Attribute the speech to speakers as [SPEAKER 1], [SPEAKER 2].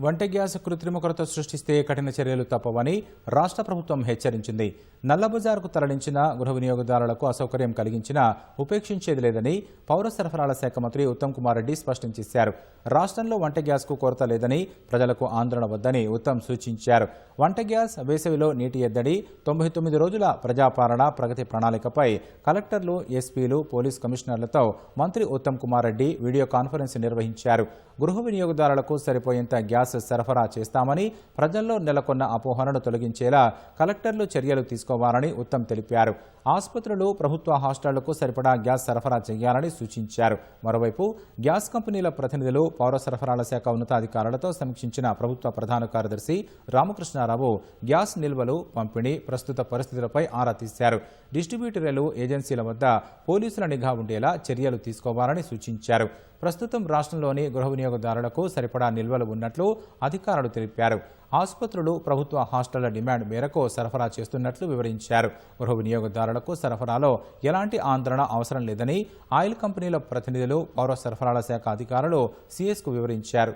[SPEAKER 1] వంట గ్యాస్ కృత్రిమ కొరత సృష్టిస్తే కఠిన చర్యలు తప్పవని రాష్ట్ర ప్రభుత్వం హెచ్చరించింది. నల్లబజార్కు తరలించిన గృహ వినియోగదారులకు అసౌకర్యం కలిగించినా ఉపేక్షించేది లేదని పౌర సరఫరాల శాఖ మంత్రి ఉత్తమ్ కుమార్ రెడ్డి స్పష్టం చేశారు. రాష్ట్రంలో వంట గ్యాస్కు కొరత లేదని, ప్రజలకు ఆందోళన వద్దని ఉత్తమ్ సూచించారు. వంట గ్యాస్, వేసవిలో నీటి ఎద్దడి, 99 రోజుల ప్రజాపాలన ప్రగతి ప్రణాళికపై కలెక్టర్లు, ఎస్పీలు, పోలీస్ కమిషనర్లతో మంత్రి ఉత్తమ్ కుమార్ రెడ్డి వీడియో కాన్ఫరెన్స్ నిర్వహించారు. గృహ వినియోగదారులకు సరిపోయేంత గ్యాస్ సరఫరా చేస్తామని, ప్రజల్లో నెలకొన్న అపోహలను తొలగించేలా కలెక్టర్లు చర్యలు తీసుకోవాలని ఉత్తమ్ తెలిపారు. ఆసుపత్రులు, ప్రభుత్వ హాస్టళ్లకు సరిపడా గ్యాస్ సరఫరా చేయాలని సూచించారు. మరోవైపు గ్యాస్ కంపెనీల ప్రతినిధులు పౌర సరఫరాల శాఖ ఉన్నతాధికారులతో సమీక్షించిన ప్రభుత్వ ప్రధాన కార్యదర్శి రామకృష్ణారావు గ్యాస్ నిల్వలు, పంపిణీ, ప్రస్తుత పరిస్థితులపై ఆరా తీశారు. డిస్ట్రిబ్యూటర్లు, ఏజెన్సీల వద్ద పోలీసుల నిఘా ఉండేలా చర్యలు తీసుకోవాలని సూచించారు. ప్రస్తుతం రాష్ట్రంలోని గృహ వినియోగదారులకు సరిపడా నిల్వలు ఉన్నట్లు అధికారులు తెలిపారు. ఆసుపత్రులు, ప్రభుత్వ హాస్టళ్ల డిమాండ్ మేరకు సరఫరా చేస్తున్నట్లు వివరించారు. గృహ వినియోగదారులకు సరఫరాలో ఎలాంటి ఆందోళన అవసరం లేదని ఆయిల్ కంపెనీల ప్రతినిధులు, పౌర సరఫరాల శాఖ అధికారులు సీఎస్కు వివరించారు.